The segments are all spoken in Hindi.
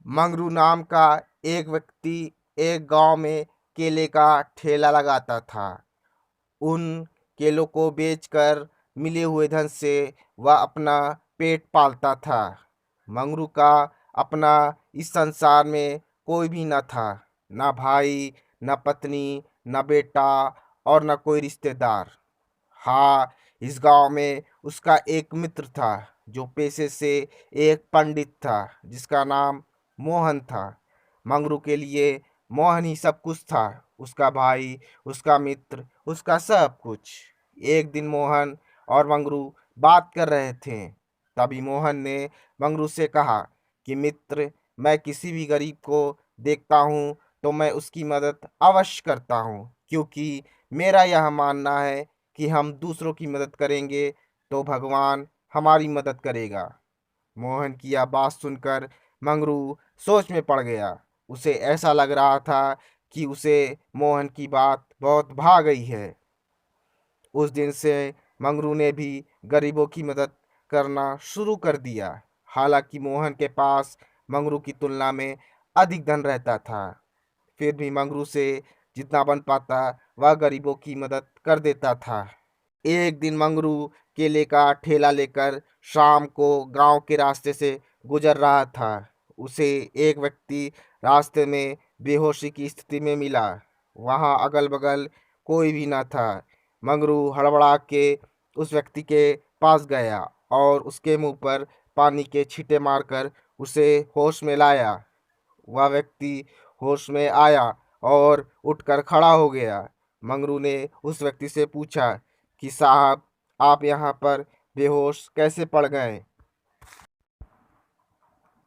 मंगरू नाम का एक व्यक्ति एक गांव में केले का ठेला लगाता था। उन केलों को बेचकर मिले हुए धन से वह अपना पेट पालता था। मंगरू का अपना इस संसार में कोई भी न था, न भाई, न पत्नी, न बेटा और न कोई रिश्तेदार। हाँ, इस गांव में उसका एक मित्र था जो पेशे से एक पंडित था, जिसका नाम मोहन था। मंगरू के लिए मोहन ही सब कुछ था, उसका भाई, उसका मित्र, उसका सब कुछ। एक दिन मोहन और मंगरू बात कर रहे थे। तभी मोहन ने मंगरू से कहा कि मित्र, मैं किसी भी गरीब को देखता हूँ तो मैं उसकी मदद अवश्य करता हूँ, क्योंकि मेरा यह मानना है कि हम दूसरों की मदद करेंगे तो भगवान हमारी मदद करेगा। मोहन की यह बात सुनकर मंगरू सोच में पड़ गया। उसे ऐसा लग रहा था कि उसे मोहन की बात बहुत भा गई है। उस दिन से मंगरू ने भी गरीबों की मदद करना शुरू कर दिया। हालांकि मोहन के पास मंगरू की तुलना में अधिक धन रहता था, फिर भी मंगरू से जितना बन पाता वह गरीबों की मदद कर देता था। एक दिन मंगरू केले का ठेला लेकर शाम को गांव के रास्ते से गुजर रहा था। उसे एक व्यक्ति रास्ते में बेहोशी की स्थिति में मिला। वहां अगल बगल कोई भी न था। मंगरू हड़बड़ा के उस व्यक्ति के पास गया और उसके मुंह पर पानी के छींटे मारकर उसे होश में लाया। वह व्यक्ति होश में आया और उठकर खड़ा हो गया। मंगरू ने उस व्यक्ति से पूछा कि साहब, आप यहाँ पर बेहोश कैसे पड़ गए?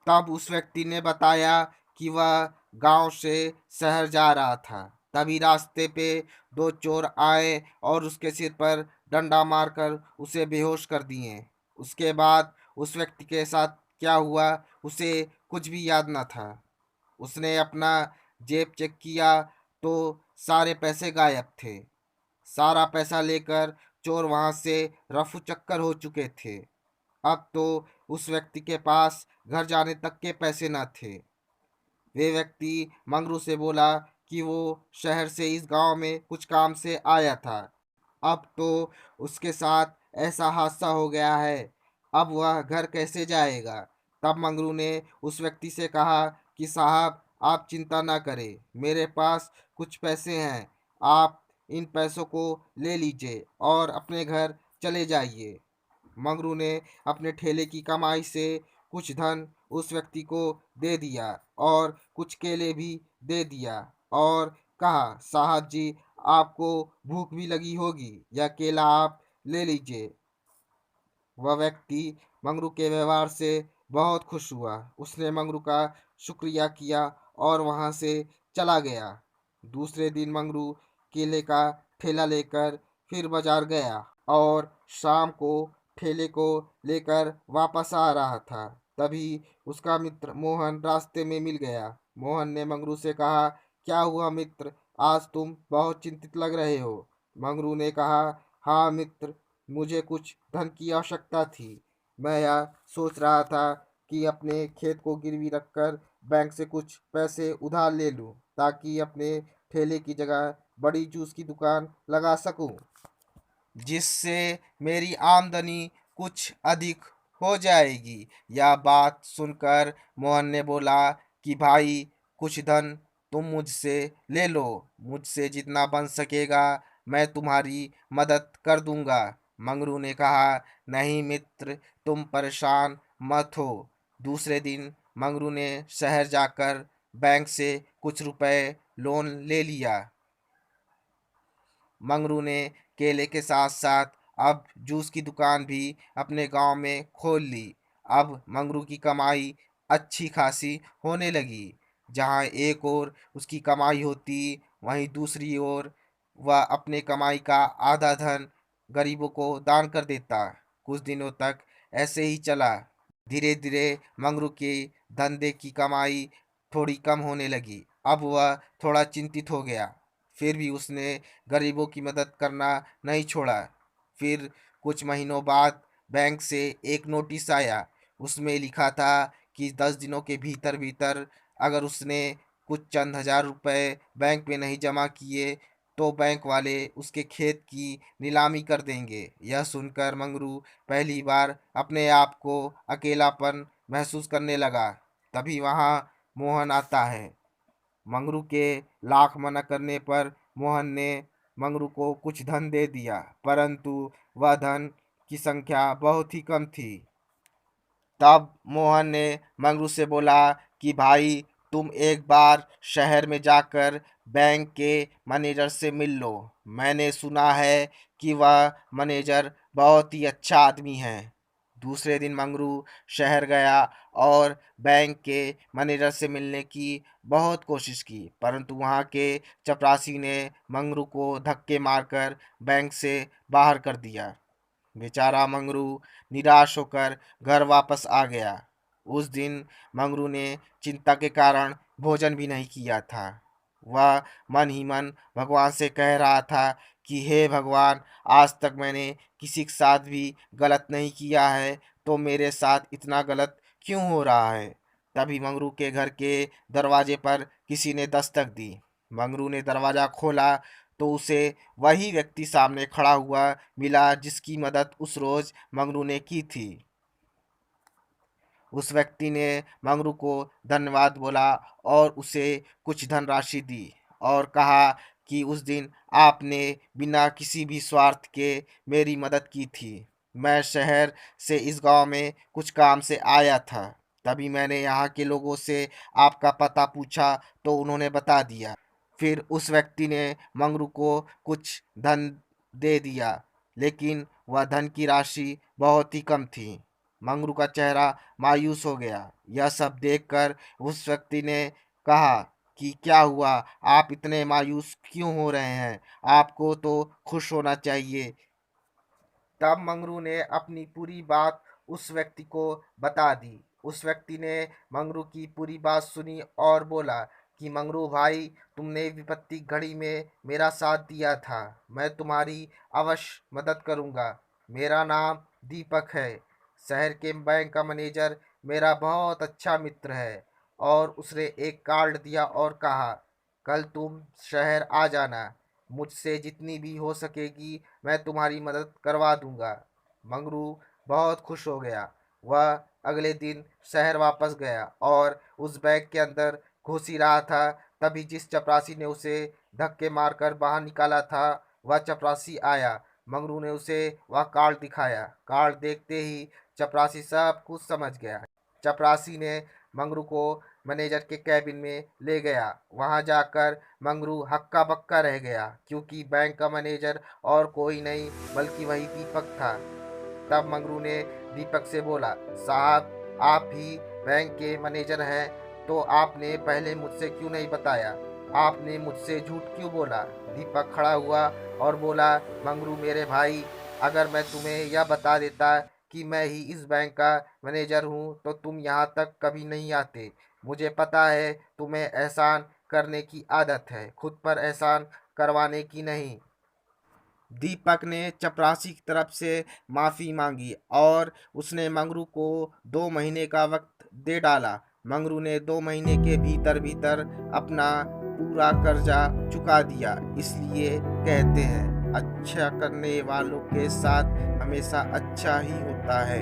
तब उस व्यक्ति ने बताया कि वह गांव से शहर जा रहा था। तभी रास्ते पे दो चोर आए और उसके सिर पर डंडा मारकर उसे बेहोश कर दिए। उसके बाद उस व्यक्ति के साथ क्या हुआ उसे कुछ भी याद न था। उसने अपना जेब चेक किया तो सारे पैसे गायब थे। सारा पैसा लेकर चोर वहां से रफू चक्कर हो चुके थे। अब तो उस व्यक्ति के पास घर जाने तक के पैसे न थे। वे व्यक्ति मंगरू से बोला कि वो शहर से इस गांव में कुछ काम से आया था। अब तो उसके साथ ऐसा हादसा हो गया है, अब वह घर कैसे जाएगा? तब मंगरू ने उस व्यक्ति से कहा कि साहब, आप चिंता ना करें, मेरे पास कुछ पैसे हैं। आप इन पैसों को ले लीजिए और अपने घर चले जाइए। मंगरू ने अपने ठेले की कमाई से कुछ धन उस व्यक्ति को दे दिया और कुछ केले भी दे दिया और कहा, साहब जी, आपको भूख भी लगी होगी, यह केला आप ले लीजिए। वह व्यक्ति मंगरू के व्यवहार से बहुत खुश हुआ। उसने मंगरू का शुक्रिया किया और वहां से चला गया। दूसरे दिन मंगरू केले का ठेला लेकर फिर बाजार गया और शाम को ठेले को लेकर वापस आ रहा था। तभी उसका मित्र मोहन रास्ते में मिल गया। मोहन ने मंगरू से कहा, क्या हुआ मित्र, आज तुम बहुत चिंतित लग रहे हो? मंगरू ने कहा, हाँ मित्र, मुझे कुछ धन की आवश्यकता थी। मैं यह सोच रहा था कि अपने खेत को गिरवी रखकर बैंक से कुछ पैसे उधार ले लूं, ताकि अपने ठेले की जगह बड़ी जूस की दुकान लगा सकूं, जिससे मेरी आमदनी कुछ अधिक हो जाएगी। यह बात सुनकर मोहन ने बोला कि भाई, कुछ धन तुम मुझसे ले लो, मुझसे जितना बन सकेगा मैं तुम्हारी मदद कर दूंगा। मंगरू ने कहा, नहीं मित्र, तुम परेशान मत हो। दूसरे दिन मंगरू ने शहर जाकर बैंक से कुछ रुपए लोन ले लिया। मंगरू ने केले के साथ साथ अब जूस की दुकान भी अपने गांव में खोल ली। अब मंगरू की कमाई अच्छी खासी होने लगी। जहां एक ओर उसकी कमाई होती, वहीं दूसरी ओर वह अपने कमाई का आधा धन गरीबों को दान कर देता। कुछ दिनों तक ऐसे ही चला। धीरे धीरे मंगरू के धंधे की कमाई थोड़ी कम होने लगी। अब वह थोड़ा चिंतित हो गया। फिर भी उसने गरीबों की मदद करना नहीं छोड़ा। फिर कुछ महीनों बाद बैंक से एक नोटिस आया। उसमें लिखा था कि 10 दिनों के भीतर भीतर अगर उसने कुछ चंद हजार रुपए बैंक में नहीं जमा किए तो बैंक वाले उसके खेत की नीलामी कर देंगे। यह सुनकर मंगरू पहली बार अपने आप को अकेलापन महसूस करने लगा। तभी वहाँ मोहन आता है। मंगरू के लाख मना करने पर मोहन ने मंगरू को कुछ धन दे दिया, परंतु वह धन की संख्या बहुत ही कम थी। तब मोहन ने मंगरू से बोला कि भाई, तुम एक बार शहर में जाकर बैंक के मैनेजर से मिल लो। मैंने सुना है कि वह मैनेजर बहुत ही अच्छा आदमी है। दूसरे दिन मंगरू शहर गया और बैंक के मैनेजर से मिलने की बहुत कोशिश की, परंतु वहां के चपरासी ने मंगरू को धक्के मारकर बैंक से बाहर कर दिया। बेचारा मंगरू निराश होकर घर वापस आ गया। उस दिन मंगरू ने चिंता के कारण भोजन भी नहीं किया था। वह मन ही मन भगवान से कह रहा था कि हे भगवान, आज तक मैंने किसी के साथ भी गलत नहीं किया है, तो मेरे साथ इतना गलत क्यों हो रहा है। तभी मंगरू के घर के दरवाजे पर किसी ने दस्तक दी। मंगरू ने दरवाजा खोला तो उसे वही व्यक्ति सामने खड़ा हुआ मिला जिसकी मदद उस रोज मंगरू ने की थी। उस व्यक्ति ने मंगरू को धन्यवाद बोला और उसे कुछ धनराशि दी और कहा कि उस दिन आपने बिना किसी भी स्वार्थ के मेरी मदद की थी। मैं शहर से इस गांव में कुछ काम से आया था। तभी मैंने यहाँ के लोगों से आपका पता पूछा तो उन्होंने बता दिया। फिर उस व्यक्ति ने मंगरू को कुछ धन दे दिया, लेकिन वह धन की राशि बहुत ही कम थी। मंगरू का चेहरा मायूस हो गया। यह सब देखकर उस व्यक्ति ने कहा कि क्या हुआ, आप इतने मायूस क्यों हो रहे हैं? आपको तो खुश होना चाहिए। तब मंगरू ने अपनी पूरी बात उस व्यक्ति को बता दी। उस व्यक्ति ने मंगरू की पूरी बात सुनी और बोला कि मंगरू भाई, तुमने विपत्ति घड़ी में मेरा साथ दिया था। मैं तुम्हारी अवश्य मदद करूंगा। मेरा नाम दीपक है। शहर के बैंक का मैनेजर मेरा बहुत अच्छा मित्र है। और उसने एक कार्ड दिया और कहा, कल तुम शहर आ जाना। मुझसे जितनी भी हो सकेगी मैं तुम्हारी मदद करवा दूंगा। मंगरू बहुत खुश हो गया। वह अगले दिन शहर वापस गया और उस बैंक के अंदर घुस ही रहा था, तभी जिस चपरासी ने उसे धक्के मारकर बाहर निकाला था वह चपरासी आया। मंगरू ने उसे वह कार्ड दिखाया। कार्ड देखते ही चपरासी सब कुछ समझ गया। चपरासी ने मंगरू को मैनेजर के कैबिन में ले गया। वहां जाकर मंगरू हक्का बक्का रह गया, क्योंकि बैंक का मैनेजर और कोई नहीं बल्कि वही दीपक था। तब मंगरू ने दीपक से बोला, साहब, आप ही बैंक के मैनेजर हैं, तो आपने पहले मुझसे क्यों नहीं बताया? आपने मुझसे झूठ क्यों बोला? दीपक खड़ा हुआ और बोला, मंगरू मेरे भाई, अगर मैं तुम्हें यह बता देता कि मैं ही इस बैंक का मैनेजर हूँ तो तुम यहाँ तक कभी नहीं आते। मुझे पता है तुम्हें एहसान करने की आदत है, खुद पर एहसान करवाने की नहीं। दीपक ने चपरासी की तरफ से माफी मांगी और उसने मंगरू को 2 महीने का वक्त दे डाला। मंगरू ने 2 महीने के भीतर भीतर अपना पूरा कर्जा चुका दिया। इसलिए कहते हैं, अच्छा करने वालों के साथ हमेशा अच्छा ही होता है।